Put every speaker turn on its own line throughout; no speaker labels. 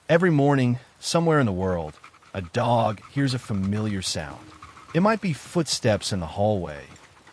Every morning, somewhere in the world, a dog hears a familiar sound. It might be footsteps in the hallway,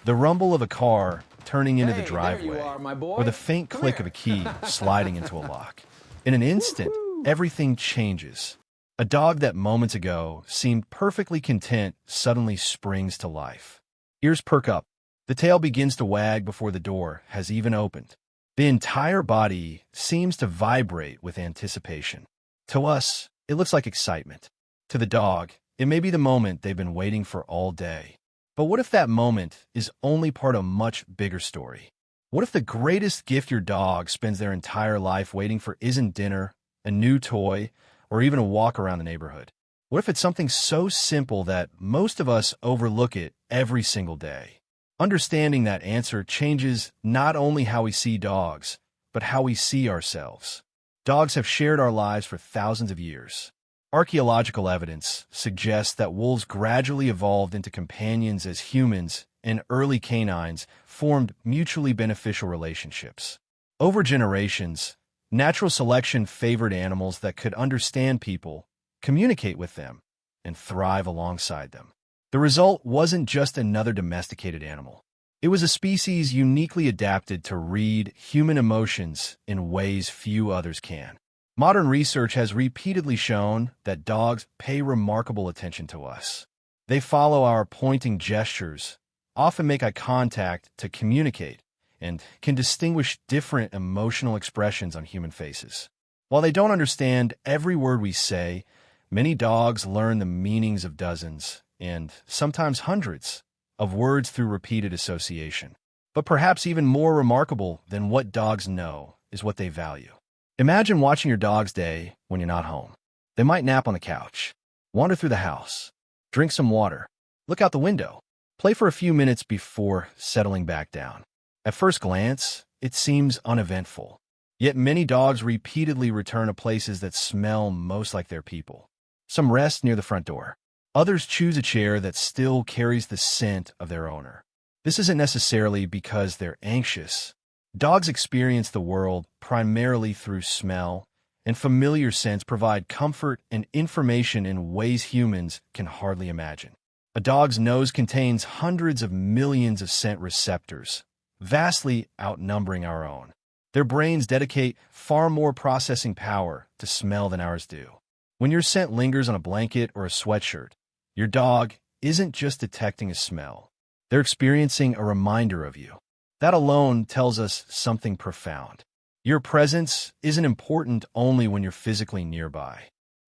the rumble of a car turning into the
Hey, there you
driveway,
are, my
or the
boy.
faint
Come
click of
here.
a key sliding into a lock. In an instant,
Woo-hoo.
everything changes. A dog that moments ago seemed perfectly content suddenly springs to life. Ears perk up. The tail begins to wag before the door has even opened. The entire body seems to vibrate with anticipation. To us, it looks like excitement. To the dog, it may be the moment they've been waiting for all day. But what if that moment is only part of a much bigger story? What if the greatest gift your dog spends their entire life waiting for isn't dinner, a new toy, or even a walk around the neighborhood? What if it's something so simple that most of us overlook it every single day? Understanding that answer changes not only how we see dogs, but how we see ourselves. Dogs have shared our lives for thousands of years. Archaeological evidence suggests that wolves gradually evolved into companions as humans and early canines formed mutually beneficial relationships. Over generations, natural selection favored animals that could understand people, communicate with them, and thrive alongside them. The result wasn't just another domesticated animal. It was a species uniquely adapted to read human emotions in ways few others can. Modern research has repeatedly shown that dogs pay remarkable attention to us. They follow our pointing gestures, often make eye contact to communicate, and can distinguish different emotional expressions on human faces. While they don't understand every word we say, many dogs learn the meanings of dozens, and sometimes hundreds, of words through repeated association. But perhaps even more remarkable than what dogs know is what they value. Imagine watching your dog's day when you're not home. They might nap on the couch, wander through the house, drink some water, look out the window, play for a few minutes before settling back down. At first glance, it seems uneventful. Yet many dogs repeatedly return to places that smell most like their people. Some rest near the front door. Others choose a chair that still carries the scent of their owner. This isn't necessarily because they're anxious. Dogs experience the world primarily through smell, and familiar scents provide comfort and information in ways humans can hardly imagine. A dog's nose contains hundreds of millions of scent receptors, vastly outnumbering our own. Their brains dedicate far more processing power to smell than ours do. When your scent lingers on a blanket or a sweatshirt, your dog isn't just detecting a smell. They're experiencing a reminder of you. That alone tells us something profound. Your presence isn't important only when you're physically nearby.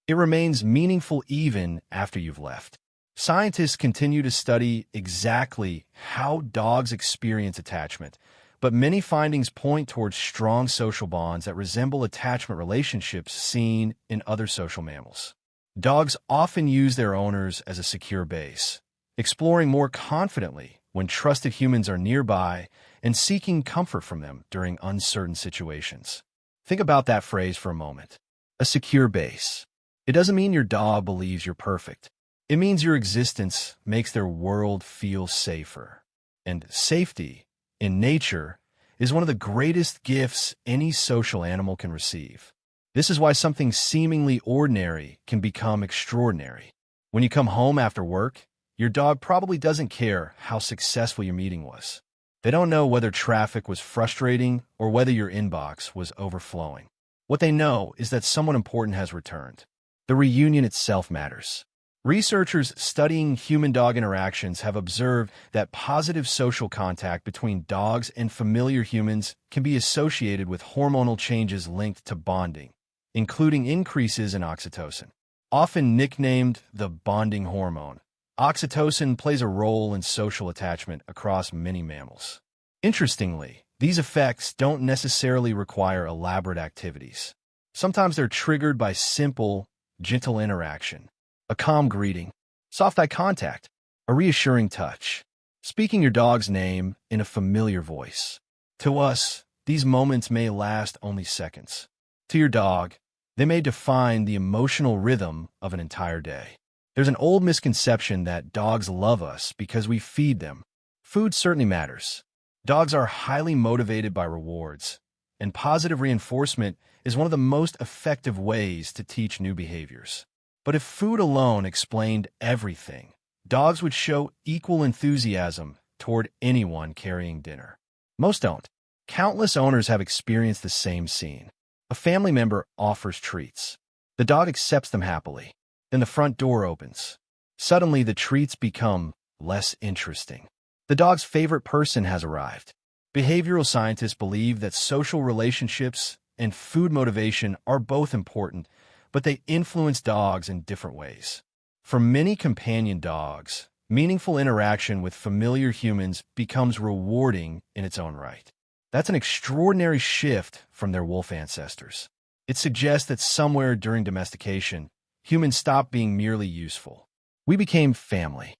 It remains meaningful even after you've left. Scientists continue to study exactly how dogs experience attachment, but many findings point towards strong social bonds that resemble attachment relationships seen in other social mammals. Dogs often use their owners as a secure base, exploring more confidently when trusted humans are nearby and seeking comfort from them during uncertain situations. Think about that phrase for a moment. A secure base. It doesn't mean your dog believes you're perfect. It means your existence makes their world feel safer. And safety, in nature, is one of the greatest gifts any social animal can receive. This is why something seemingly ordinary can become extraordinary. When you come home after work, your dog probably doesn't care how successful your meeting was. They don't know whether traffic was frustrating or whether your inbox was overflowing. What they know is that someone important has returned. The reunion itself matters. Researchers studying human-dog interactions have observed that positive social contact between dogs and familiar humans can be associated with hormonal changes linked to bonding, including increases in oxytocin. Often nicknamed the bonding hormone, oxytocin plays a role in social attachment across many mammals. Interestingly, these effects don't necessarily require elaborate activities. Sometimes they're triggered by simple, gentle interaction. A calm greeting, soft eye contact, a reassuring touch, speaking your dog's name in a familiar voice. To us, these moments may last only seconds. To your dog, they may define the emotional rhythm of an entire day. There's an old misconception that dogs love us because we feed them. Food certainly matters. Dogs are highly motivated by rewards, and positive reinforcement is one of the most effective ways to teach new behaviors. But if food alone explained everything, dogs would show equal enthusiasm toward anyone carrying dinner. Most don't. Countless owners have experienced the same scene. A family member offers treats. The dog accepts them happily. Then the front door opens. Suddenly, the treats become less interesting. The dog's favorite person has arrived. Behavioral scientists believe that social relationships and food motivation are both important, but they influence dogs in different ways. For many companion dogs, meaningful interaction with familiar humans becomes rewarding in its own right. That's an extraordinary shift from their wolf ancestors. It suggests that somewhere during domestication, humans stopped being merely useful. We became family,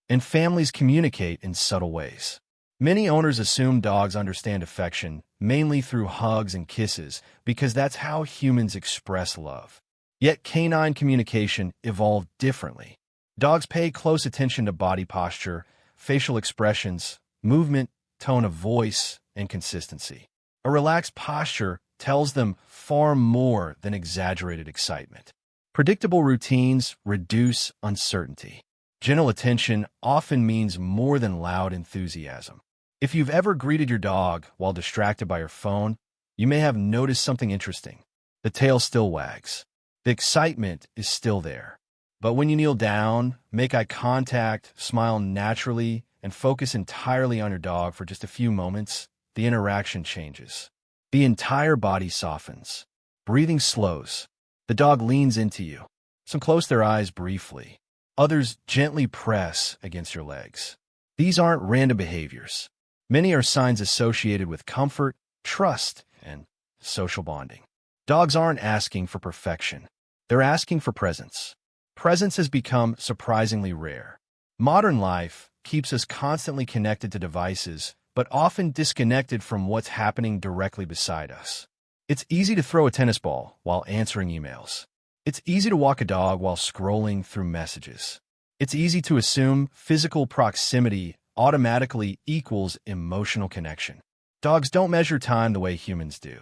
and families communicate in subtle ways. Many owners assume dogs understand affection mainly through hugs and kisses because that's how humans express love. Yet canine communication evolved differently. Dogs pay close attention to body posture, facial expressions, movement, tone of voice, and consistency. A relaxed posture tells them far more than exaggerated excitement. Predictable routines reduce uncertainty. Gentle attention often means more than loud enthusiasm. If you've ever greeted your dog while distracted by your phone, you may have noticed something interesting. The tail still wags. The excitement is still there. But when you kneel down, make eye contact, smile naturally, and focus entirely on your dog for just a few moments, the interaction changes. The entire body softens. Breathing slows. The dog leans into you. Some close their eyes briefly. Others gently press against your legs. These aren't random behaviors. Many are signs associated with comfort, trust, and social bonding. Dogs aren't asking for perfection. They're asking for presence. Presence has become surprisingly rare. Modern life keeps us constantly connected to devices, but often disconnected from what's happening directly beside us. It's easy to throw a tennis ball while answering emails. It's easy to walk a dog while scrolling through messages. It's easy to assume physical proximity automatically equals emotional connection. Dogs don't measure time the way humans do.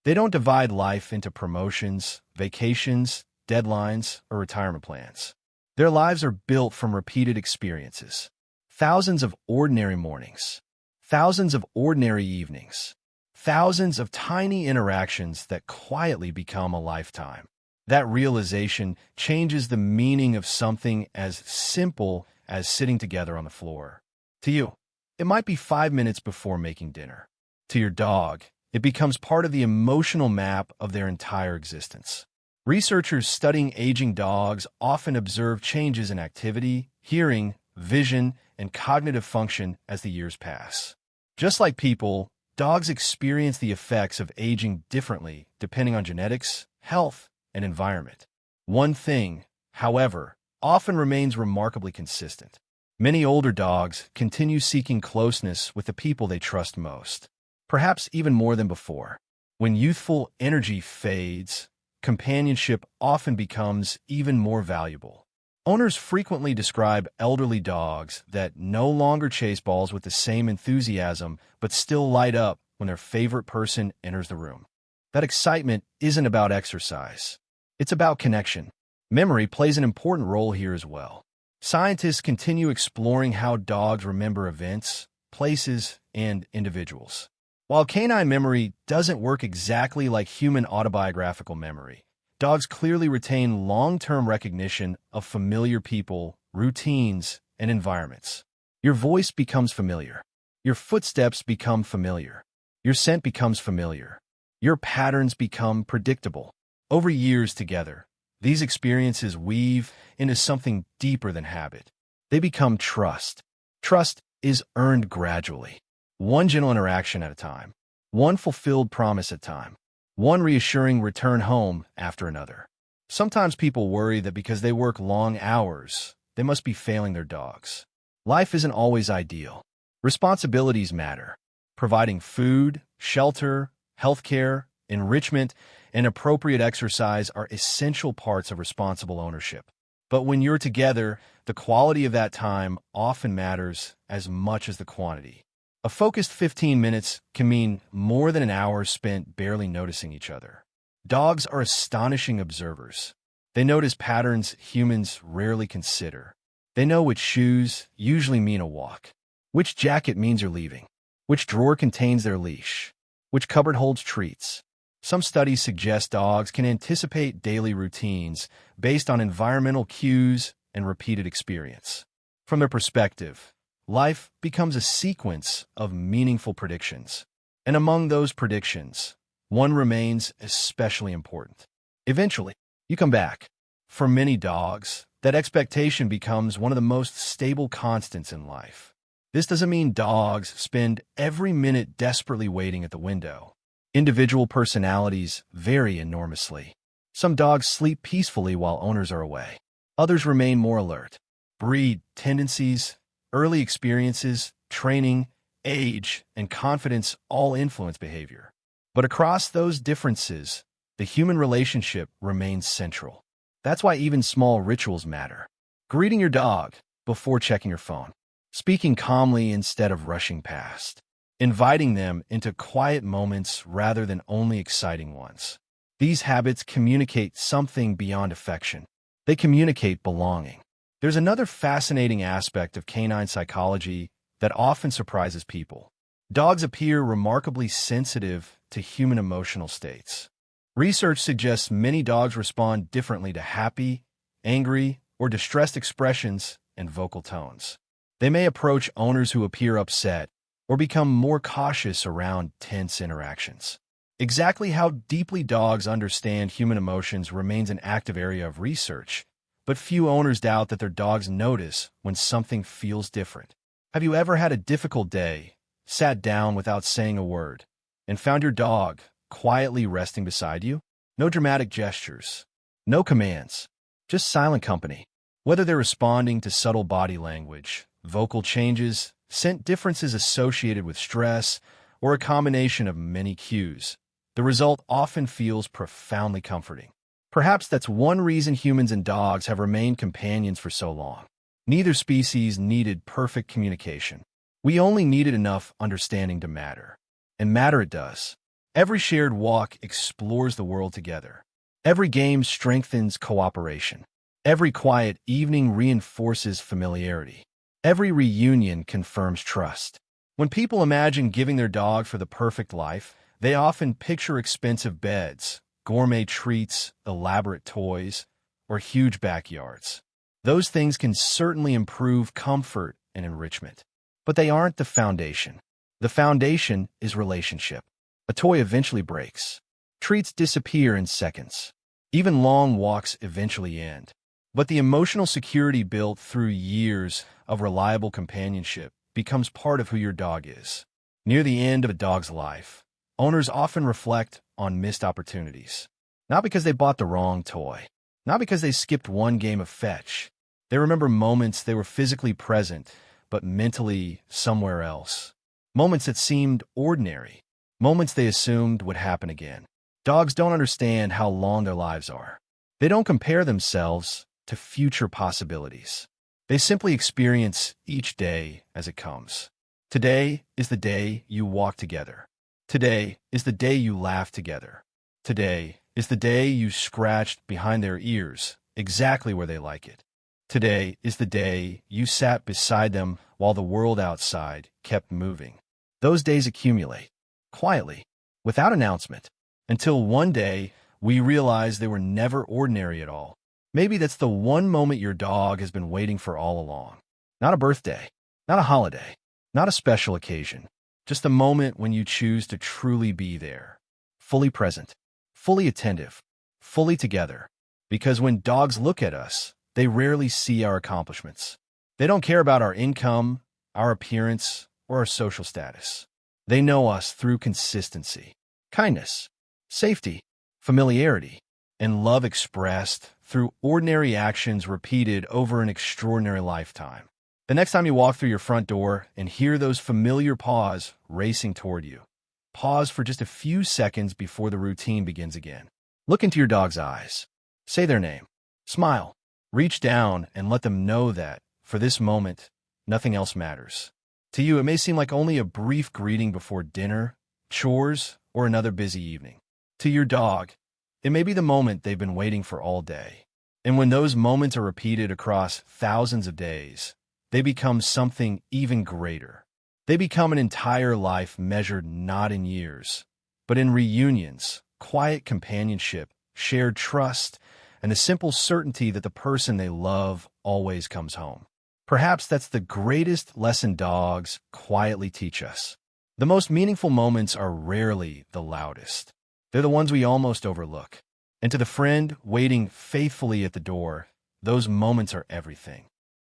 They don't divide life into promotions, vacations, deadlines, or retirement plans. Their lives are built from repeated experiences. Thousands of ordinary mornings. Thousands of ordinary evenings. Thousands of tiny interactions that quietly become a lifetime. That realization changes the meaning of something as simple as sitting together on the floor. To you, it might be 5 minutes before making dinner. To your dog, it becomes part of the emotional map of their entire existence. Researchers studying aging dogs often observe changes in activity, hearing, vision, and cognitive function as the years pass. Just like people, dogs experience the effects of aging differently depending on genetics, health, and environment. One thing, however, often remains remarkably consistent. Many older dogs continue seeking closeness with the people they trust most, perhaps even more than before. When youthful energy fades, companionship often becomes even more valuable. Owners frequently describe elderly dogs that no longer chase balls with the same enthusiasm but still light up when their favorite person enters the room. That excitement isn't about exercise. It's about connection. Memory plays an important role here as well. Scientists continue exploring how dogs remember events, places, and individuals. While canine memory doesn't work exactly like human autobiographical memory, dogs clearly retain long-term recognition of familiar people, routines, and environments. Your voice becomes familiar. Your footsteps become familiar. Your scent becomes familiar. Your patterns become predictable. Over years together, these experiences weave into something deeper than habit. They become trust. Trust is earned gradually, one gentle interaction at a time, one fulfilled promise at a time, one reassuring return home after another. Sometimes people worry that because they work long hours, they must be failing their dogs. Life isn't always ideal. Responsibilities matter. Providing food, shelter, healthcare, enrichment, and appropriate exercise are essential parts of responsible ownership. But when you're together, the quality of that time often matters as much as the quantity. A focused 15 minutes can mean more than an hour spent barely noticing each other. Dogs are astonishing observers. They notice patterns humans rarely consider. They know which shoes usually mean a walk, which jacket means you're leaving, which drawer contains their leash, which cupboard holds treats. Some studies suggest dogs can anticipate daily routines based on environmental cues and repeated experience. From their perspective, life becomes a sequence of meaningful predictions. And among those predictions, one remains especially important. Eventually, you come back. For many dogs, that expectation becomes one of the most stable constants in life. This doesn't mean dogs spend every minute desperately waiting at the window. Individual personalities vary enormously. Some dogs sleep peacefully while owners are away. Others remain more alert. Breed, tendencies, early experiences, training, age, and confidence all influence behavior. But across those differences, the human relationship remains central. That's why even small rituals matter. Greeting your dog before checking your phone. Speaking calmly instead of rushing past. Inviting them into quiet moments rather than only exciting ones. These habits communicate something beyond affection. They communicate belonging. There's another fascinating aspect of canine psychology that often surprises people. Dogs appear remarkably sensitive to human emotional states. Research suggests many dogs respond differently to happy, angry, or distressed expressions and vocal tones. They may approach owners who appear upset or become more cautious around tense interactions. Exactly how deeply dogs understand human emotions remains an active area of research, but few owners doubt that their dogs notice when something feels different. Have you ever had a difficult day, sat down without saying a word, and found your dog quietly resting beside you? No dramatic gestures, no commands, just silent company. Whether they're responding to subtle body language, vocal changes, scent differences associated with stress, or a combination of many cues, the result often feels profoundly comforting. Perhaps that's one reason humans and dogs have remained companions for so long. Neither species needed perfect communication. We only needed enough understanding to matter. And matter it does. Every shared walk explores the world together. Every game strengthens cooperation. Every quiet evening reinforces familiarity. Every reunion confirms trust. When people imagine giving their dog for the perfect life, they often picture expensive beds, gourmet treats, elaborate toys, or huge backyards. Those things can certainly improve comfort and enrichment, but they aren't the foundation. The foundation is relationship. A toy eventually breaks. Treats disappear in seconds. Even long walks eventually end. But the emotional security built through years of reliable companionship becomes part of who your dog is. Near the end of a dog's life, owners often reflect on missed opportunities. Not because they bought the wrong toy. Not because they skipped one game of fetch. They remember moments they were physically present, but mentally somewhere else. Moments that seemed ordinary. Moments they assumed would happen again. Dogs don't understand how long their lives are. They don't compare themselves to future possibilities. They simply experience each day as it comes. Today is the day you walk together. Today is the day you laugh together. Today is the day you scratched behind their ears, exactly where they like it. Today is the day you sat beside them while the world outside kept moving. Those days accumulate, quietly, without announcement, until one day we realize they were never ordinary at all. Maybe that's the one moment your dog has been waiting for all along. Not a birthday, not a holiday, not a special occasion, just the moment when you choose to truly be there, fully present, fully attentive, fully together. Because when dogs look at us, they rarely see our accomplishments. They don't care about our income, our appearance, or our social status. They know us through consistency, kindness, safety, familiarity, and love expressed through ordinary actions repeated over an extraordinary lifetime. The next time you walk through your front door and hear those familiar paws racing toward you, pause for just a few seconds before the routine begins again. Look into your dog's eyes. Say their name. Smile. Reach down and let them know that, for this moment, nothing else matters. To you, it may seem like only a brief greeting before dinner, chores, or another busy evening. To your dog, it may be the moment they've been waiting for all day. And when those moments are repeated across thousands of days, they become something even greater. They become an entire life measured not in years, but in reunions, quiet companionship, shared trust, and the simple certainty that the person they love always comes home. Perhaps that's the greatest lesson dogs quietly teach us. The most meaningful moments are rarely the loudest. They're the ones we almost overlook. And to the friend waiting faithfully at the door, those moments are everything.